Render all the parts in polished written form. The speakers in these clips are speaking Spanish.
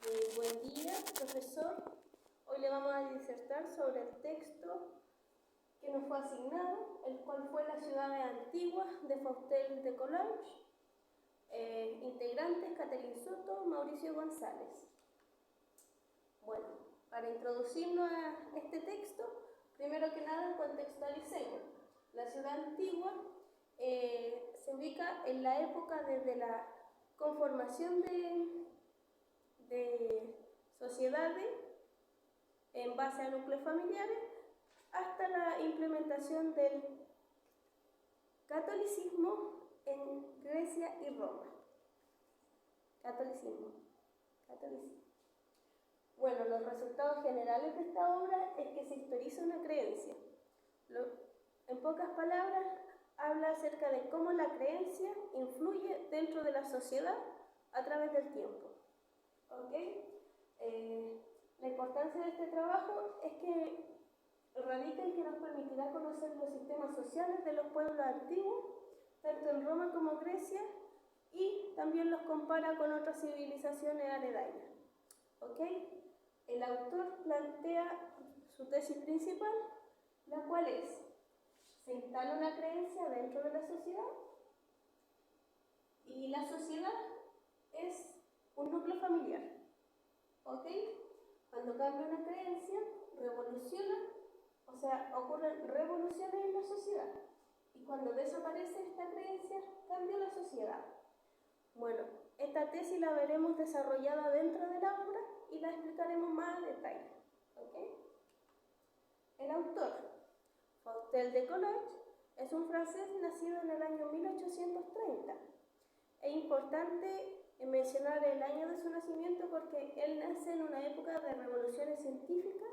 Buen día, profesor. Hoy le vamos a disertar sobre el texto que nos fue asignado, el cual fue Las ciudades antiguas de Faustel de Coulanges. Integrantes: Catherine Soto, Mauricio González. Bueno, para introducirnos a este texto, primero que nada contextualicemos. La ciudad antigua se ubica en la época desde la conformación de sociedades en base a núcleos familiares hasta la implementación del catolicismo en Grecia y Roma. Catolicismo. Bueno, los resultados generales de esta obra es que se historiza una creencia. En pocas palabras, habla acerca de cómo la creencia influye dentro de la sociedad a través del tiempo. ¿Ok? La importancia de este trabajo es que radica en que nos permitirá conocer los sistemas sociales de los pueblos antiguos, tanto en Roma como Grecia, y también los compara con otras civilizaciones aledañas. ¿Ok? El autor plantea su tesis principal, la cual es: se instala una creencia dentro de la sociedad y la sociedad es un núcleo familiar. ¿Ok? Cuando cambia una creencia, revoluciona, o sea, ocurren revoluciones en la sociedad. Y cuando desaparece esta creencia, cambia la sociedad. Bueno, esta tesis la veremos desarrollada dentro de la obra y la explicaremos más a detalle. ¿Ok? El autor, Faustel de Coulanges, es un francés nacido en el año 1830. Es importante mencionar el año de su nacimiento porque él nace en una época de revoluciones científicas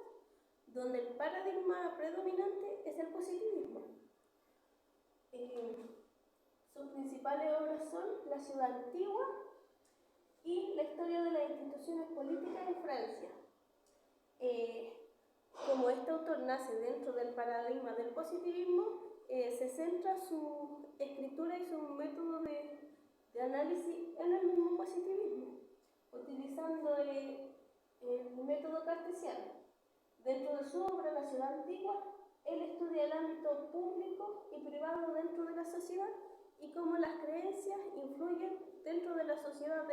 donde el paradigma predominante es el positivismo. Sus principales obras son La ciudad antigua y La historia de las instituciones políticas en Francia. Como este autor nace dentro del paradigma del positivismo, se centra su escritura y su método de análisis en el mismo positivismo, utilizando el método cartesiano. Dentro de su obra, La ciudad antigua, él estudia el ámbito público y privado dentro de la sociedad y cómo las creencias influyen dentro de la sociedad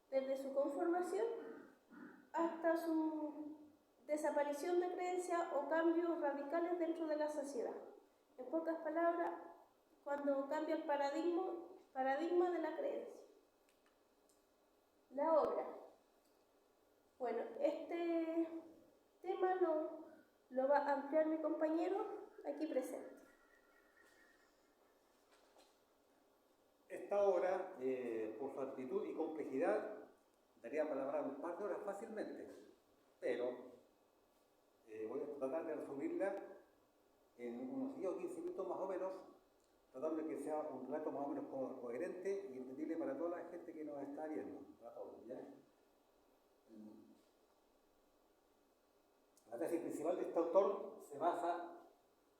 desde su conformación hasta su desaparición de creencias o cambios radicales dentro de la sociedad. En pocas palabras, cuando cambia el paradigma de la creencia. La obra. Bueno, este tema lo va a ampliar mi compañero aquí presente. Esta obra, por su amplitud y complejidad, daría para hablar un par de horas fácilmente, pero voy a tratar de resumirla en unos 10 o 15 minutos más o menos, tratando de que sea un relato más o menos coherente y entendible para toda la gente que nos está viendo. Para todos, ¿ya? La tesis principal de este autor se basa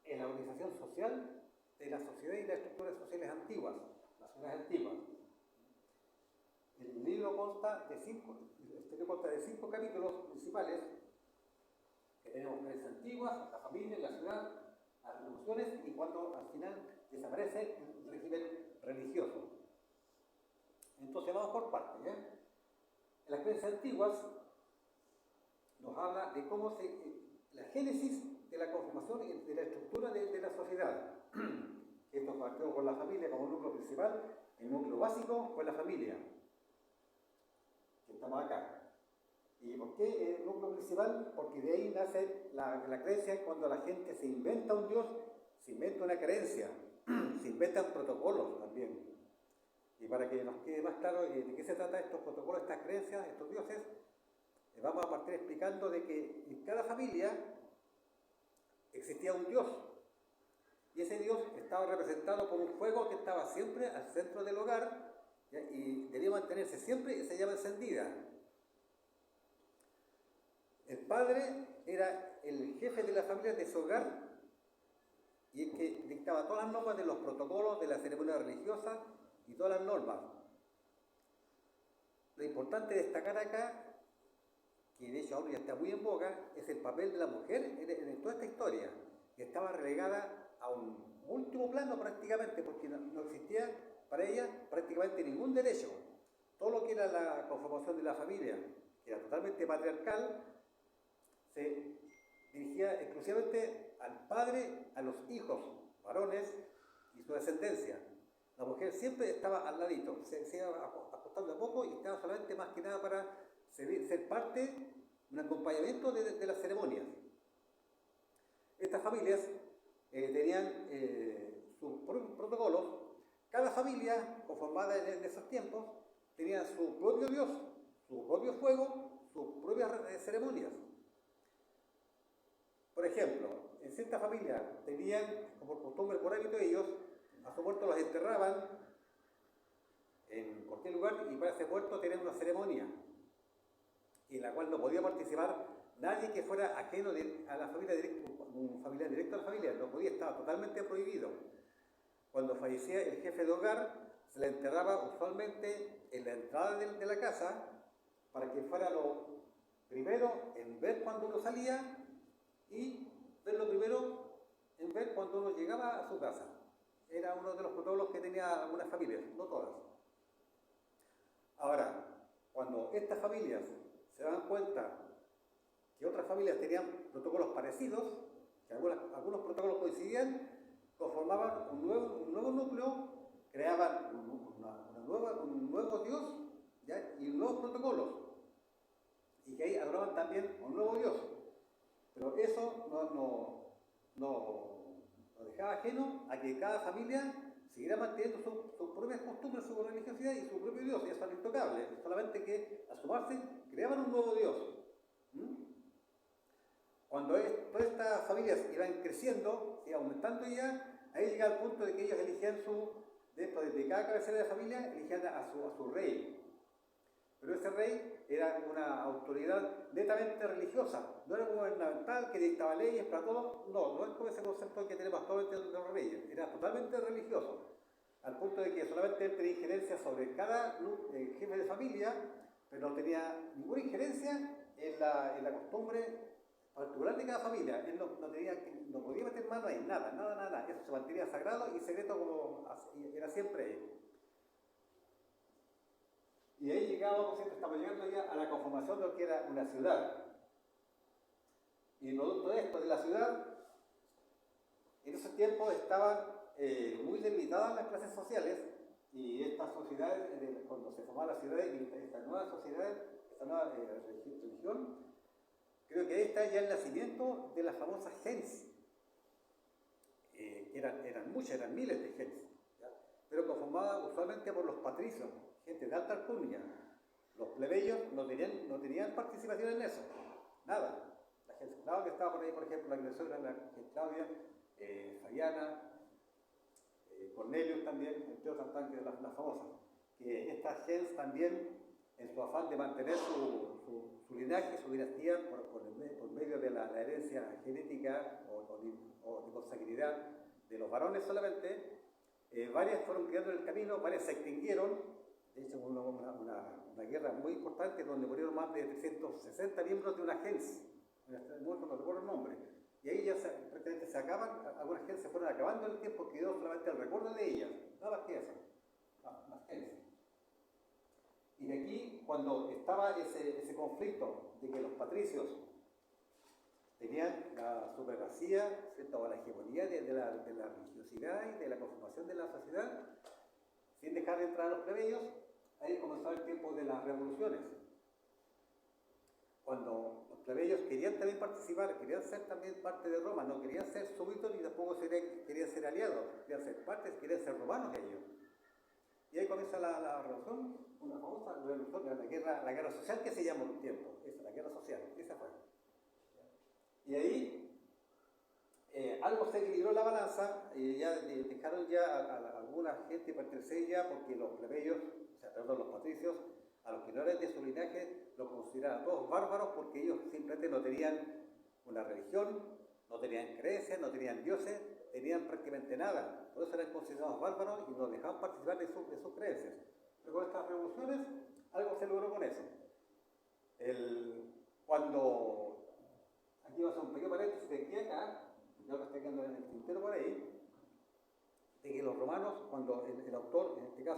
en la organización social de la sociedad y las estructuras sociales antiguas, las ciudades antiguas. El libro consta de 5 capítulos principales, que tenemos las antiguas, la familia, la ciudad, las revoluciones y cuando al final desaparece el régimen religioso. Entonces vamos por partes, ¿ya? En las creencias antiguas nos habla de cómo la génesis de la conformación y de la estructura de la sociedad. Esto partió con la familia como núcleo principal. El núcleo básico fue la familia, que estamos acá. ¿Y por qué el núcleo principal? Porque de ahí nace la creencia. Cuando la gente se inventa un Dios, se inventa una creencia, se inventan protocolos también. Y para que nos quede más claro de qué se trata estos protocolos, estas creencias, estos dioses, vamos a partir explicando de que en cada familia existía un Dios. Y ese Dios estaba representado por un fuego que estaba siempre al centro del hogar, ¿ya? Y debía mantenerse siempre esa llama encendida. El padre era el jefe de la familia de su hogar y el que dictaba todas las normas de los protocolos de la ceremonia religiosa y todas las normas. Lo importante destacar acá que de hecho ahora ya está muy en boga, es el papel de la mujer en toda esta historia, que estaba relegada a un último plano prácticamente, porque no existía para ella prácticamente ningún derecho. Todo lo que era la conformación de la familia, que era totalmente patriarcal, se dirigía exclusivamente al padre, a los hijos varones y su descendencia. La mujer siempre estaba al ladito, se iba acostando a poco y estaba solamente más que nada para ser parte, un acompañamiento de las ceremonias. Estas familias tenían sus propios protocolos. Cada familia, conformada en esos tiempos, tenía su propio dios, su propio fuego, sus propias ceremonias. Por ejemplo, en ciertas familias tenían, como costumbre, por hábito ellos, a sus muertos los enterraban en cualquier lugar y para ese muerto tenían una ceremonia en la cual no podía participar nadie que fuera ajeno a la familia directa, un familiar directo a la familia, no podía, estaba totalmente prohibido. Cuando fallecía el jefe de hogar, se le enterraba usualmente en la entrada de la casa para que fuera lo primero en ver cuando uno salía y ver lo primero en ver cuando uno llegaba a su casa. Era uno de los protocolos que tenía algunas familias, no todas. Ahora, cuando estas familias se dan cuenta que otras familias tenían protocolos parecidos, que algunos protocolos coincidían, conformaban un nuevo núcleo, creaban un nuevo dios, ¿ya? Y nuevos protocolos, y que ahí adoraban también un nuevo dios. Pero eso no dejaba ajeno a que cada familia siguiera manteniendo sus propias costumbres, su religiosidad y su propio dios, y eso era intocable, solamente que al sumarse creaban un nuevo dios. Cuando todas estas familias iban creciendo y aumentando ya, ahí llega el punto de que ellos eligían dentro de cada cabecera de familia, eligían a su rey. Pero ese rey era una autoridad netamente religiosa, no era gubernamental que dictaba leyes para todos, no es como ese concepto que tenemos actualmente de los reyes, era totalmente religioso, al punto de que solamente él tenía injerencia sobre cada jefe de familia, pero no tenía ninguna injerencia en la costumbre particular de cada familia. Él no podía meter mano ahí, nada, eso se mantenía sagrado y secreto como era siempre él. Y ahí estamos llegando ya a la conformación de lo que era una ciudad. Y producto de esto, de la ciudad, en esos tiempos estaban muy debilitadas las clases sociales, y estas sociedades, cuando se formaba la ciudad y esta nueva sociedad, esta nueva religión, creo que ahí está ya el nacimiento de las famosas gens. Eran muchas, eran miles de gens, ¿ya? Pero conformadas usualmente por los patricios, gente de alta alcurnia. Los plebeyos no tenían participación en eso, nada. La gens Claudia estaba por ahí, por ejemplo, la agresora, la gens Claudia, Fabiana, Cornelius también, entre otras tanques, las famosas. Que estas gens también, en su afán de mantener su linaje, su dinastía, por medio de la herencia genética o de consanguinidad de los varones solamente, varias fueron quedando en el camino, varias se extinguieron. De hecho, hubo una guerra muy importante donde murieron más de 360 miembros de una gens, no recuerdo el nombre. Y ahí ya prácticamente se acaban, algunas gens se fueron acabando en el tiempo, quedó solamente el recuerdo de ellas, nada más que eso, las gens. Y de aquí, cuando estaba ese conflicto de que los patricios tenían la supremacía, ¿cierto?, o la hegemonía de la religiosidad y de la conformación de la sociedad, sin dejar de entrar a los plebeyos, ahí comenzó el tiempo de las revoluciones. Cuando los plebeyos querían también participar, querían ser también parte de Roma, no querían ser súbditos ni tampoco querían ser aliados, querían ser parte, querían ser romanos ellos. Y ahí comienza la revolución, una famosa revolución, la guerra social que se llama un tiempo, esa, la guerra social, esa fue. Y ahí algo se equilibró la balanza y ya dejaron ya a alguna gente pertenecer ya, porque los plebeyos, los patricios, a los que no eran de su linaje, los consideraban todos bárbaros, porque ellos simplemente no tenían una religión, no tenían creencias, no tenían dioses, tenían prácticamente nada. Por eso eran considerados bárbaros y no dejaban participar de sus creencias. Pero con estas revoluciones algo se logró con eso.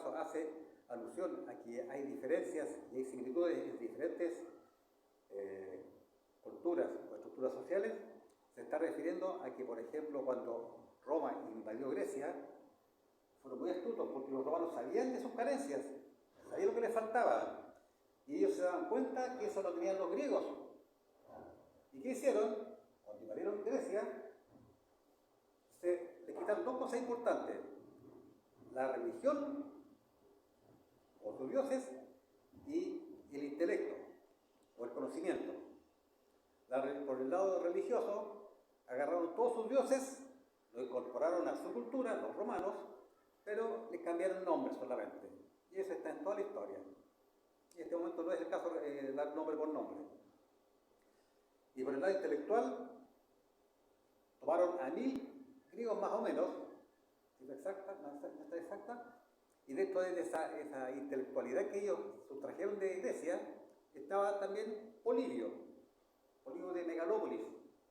caso hace alusión a que hay diferencias y hay similitudes en diferentes culturas o estructuras sociales, se está refiriendo a que, por ejemplo, cuando Roma invadió Grecia, fueron muy astutos porque los romanos sabían de sus carencias, sabían lo que les faltaba, y ellos se daban cuenta que eso lo tenían los griegos. ¿Y qué hicieron? Cuando invadieron Grecia, les quitaron dos cosas importantes: la religión o sus dioses y el intelecto o el conocimiento. Por el lado religioso, agarraron todos sus dioses, lo incorporaron a su cultura, los romanos, pero les cambiaron nombres solamente. Y eso está en toda la historia. Y en este momento no es el caso de dar nombre por nombre. Y por el lado intelectual, tomaron a 1000 griegos más o menos, no está exacta, y dentro de esa intelectualidad que ellos sustrajeron de Grecia, estaba también Polibio de Megalópolis,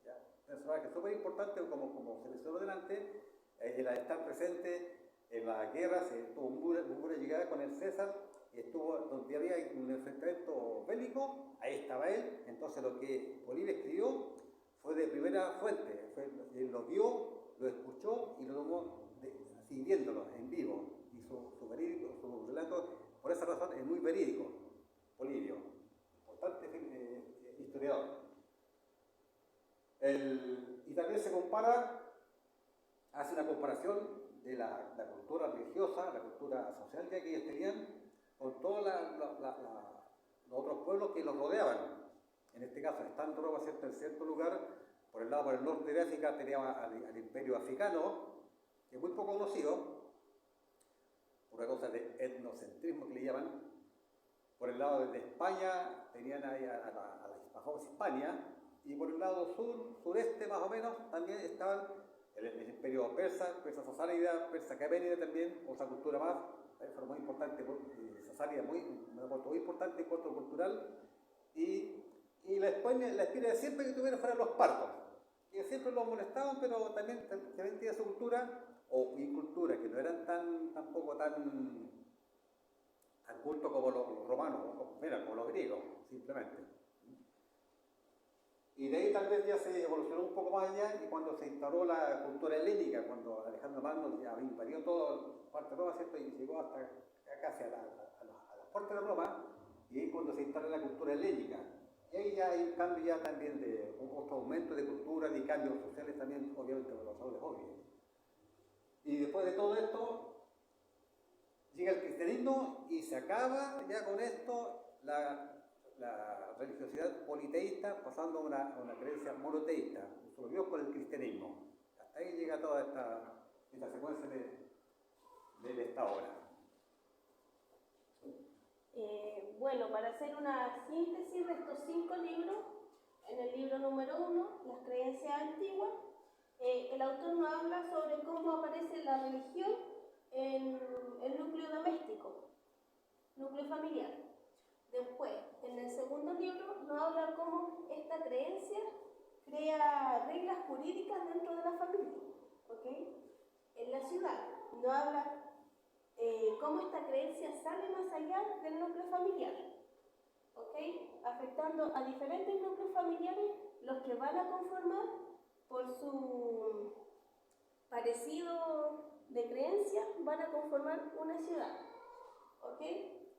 ¿ya? Un personaje súper importante, como se mencionó delante, el estar presente en las guerras, tuvo muy buena llegada con el César, y estuvo donde había un enfrentamiento bélico, ahí estaba él. Entonces lo que Polibio escribió fue de primera fuente, él lo vio, lo escuchó y lo tomó así viéndolo en vivo, y su relato, por esa razón, es muy verídico. Polibio, importante historiador. Y también se hace una comparación de la cultura religiosa, la cultura social que ellos tenían, con todos los otros pueblos que los rodeaban. En este caso, estando Roma en cierto lugar, por el norte de África teníamos al imperio africano, que es muy poco conocido, por una cosa de etnocentrismo que le llaman. Por el lado de España tenían ahí a la famosa Hispania, y por el lado sureste más o menos también estaban el imperio persa sasánida, persa caménida también, otra cultura más, fue muy importante, sasánida un aporte muy importante en cuanto cultural, y la España siempre que tuvieron fueron los partos, que siempre los molestaban, pero también tenía su cultura, o incultura, que no eran tampoco tan cultos como los romanos, como los griegos, simplemente. Y de ahí tal vez ya se evolucionó un poco más allá, y cuando se instaló la cultura helénica, cuando Alejandro Magno ya invadió toda parte de Roma, ¿cierto? Y llegó hasta casi a las puertas de Roma, y ahí cuando se instala la cultura helénica. Y ahí ya hay un cambio ya también de otro aumento de cultura, de cambios sociales también, obviamente, por los saules obvios. Y después de todo esto, llega el cristianismo y se acaba ya con esto la religiosidad politeísta, pasando a una creencia monoteísta, solo Dios con el cristianismo. Hasta ahí llega toda esta secuencia de esta obra. Bueno, para hacer una síntesis de estos 5 libros, en el libro número 1, Las creencias antiguas, el autor nos habla sobre cómo aparece la religión en el núcleo doméstico, núcleo familiar. Después, en el segundo libro, nos habla cómo esta creencia crea reglas jurídicas dentro de la familia, ¿ok? En la ciudad, nos habla cómo esta creencia sale más allá del núcleo familiar, ¿ok? Afectando a diferentes núcleos familiares, los que van a conformar por su parecido de creencia, van a conformar una ciudad, ¿ok?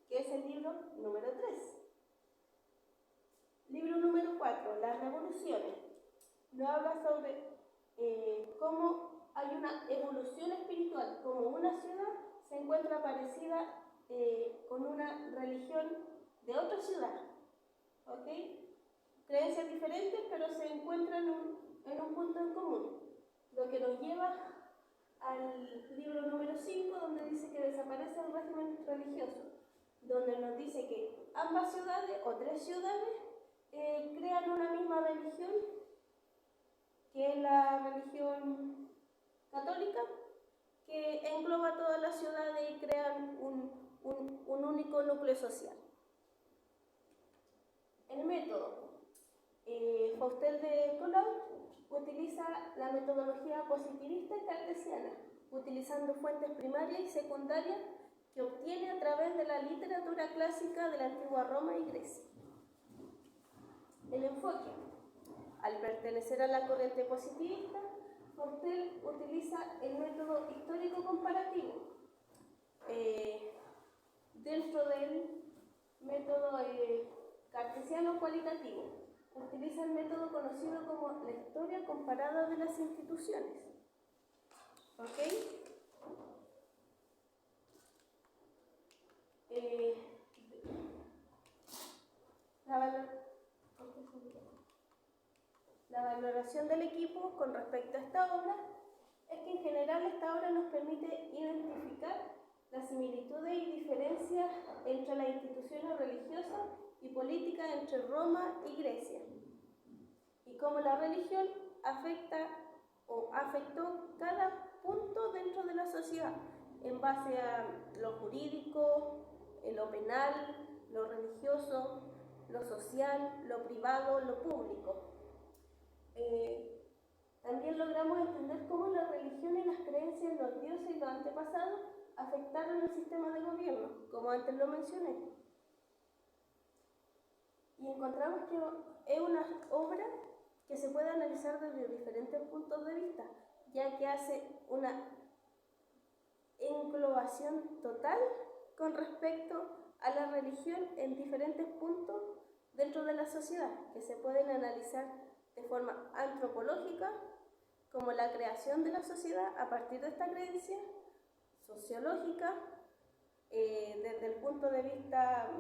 Que es el libro número 3. Libro número 4, las revoluciones. Nos habla sobre cómo hay una evolución espiritual, como una ciudad se encuentra parecida con una religión de otra ciudad, ¿ok? Creencias diferentes, pero se encuentran en un punto en común, lo que nos lleva al libro número 5, donde dice que desaparece el régimen religioso, donde nos dice que ambas ciudades o 3 ciudades crean una misma religión, que es la religión católica, que engloba todas las ciudades y crean un único núcleo social. El método. Faustel de Colau utiliza la metodología positivista y cartesiana, utilizando fuentes primarias y secundarias que obtiene a través de la literatura clásica de la antigua Roma y Grecia. El enfoque. Al pertenecer a la corriente positivista, Fortel utiliza el método histórico comparativo. Dentro del método cartesiano cualitativo, utiliza el método conocido como la historia comparada de las instituciones. ¿Ok? La valoración del equipo con respecto a esta obra es que en general esta obra nos permite identificar las similitudes y diferencias entre las instituciones religiosas y políticas entre Roma y Grecia, y cómo la religión afecta o afectó cada punto dentro de la sociedad en base a lo jurídico, lo penal, lo religioso, lo social, lo privado, lo público. También logramos entender cómo la religión y las creencias en los dioses y los antepasados afectaron el sistema de gobierno, como antes lo mencioné. Y encontramos que es una obra que se puede analizar desde diferentes puntos de vista, ya que hace una englobación total con respecto a la religión en diferentes puntos dentro de la sociedad, que se pueden analizar de forma antropológica, como la creación de la sociedad a partir de esta creencia, sociológica, desde el punto de vista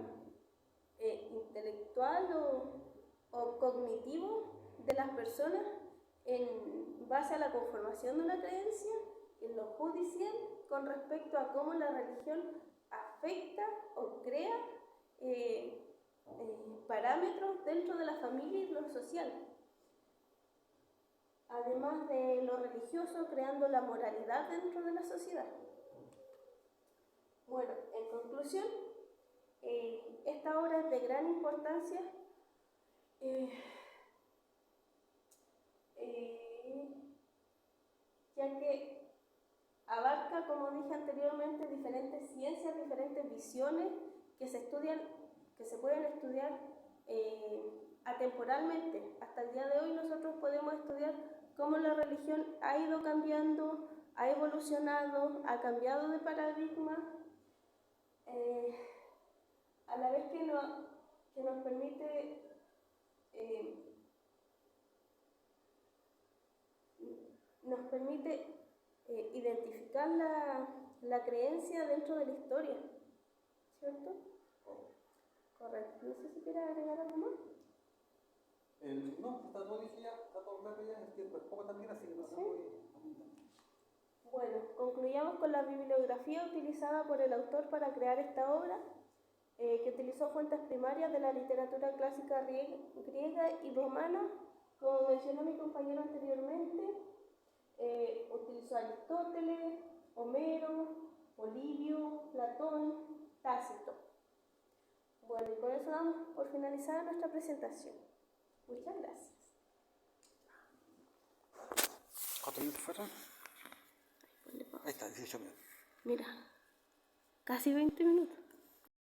intelectual o cognitivo de las personas en base a la conformación de una creencia, en lo judicial con respecto a cómo la religión afecta o crea parámetros dentro de la familia y lo social. Además de lo religioso, creando la moralidad dentro de la sociedad. Bueno, en conclusión, esta obra es de gran importancia ya que abarca, como dije anteriormente, diferentes ciencias, diferentes visiones que se pueden estudiar atemporalmente. Hasta el día de hoy nosotros podemos estudiar cómo la religión ha ido cambiando, ha evolucionado, ha cambiado de paradigma, a la vez que nos permite identificar la creencia dentro de la historia, ¿cierto? Correcto. No sé si quieres agregar algo más. No, está todo dicho ya, está todo claro ya, es que poco también, así que no ¿Sí? Bueno, concluyamos con la bibliografía utilizada por el autor para crear esta obra, que utilizó fuentes primarias de la literatura clásica griega y romana, como mencionó mi compañero anteriormente. Utilizó Aristóteles, Homero, Polibio, Platón, Tácito. Bueno, y con eso damos por finalizada nuestra presentación. Muchas gracias. ¿Cuántos minutos fueron? Ahí está, 18 minutos. Mira, casi 20 minutos.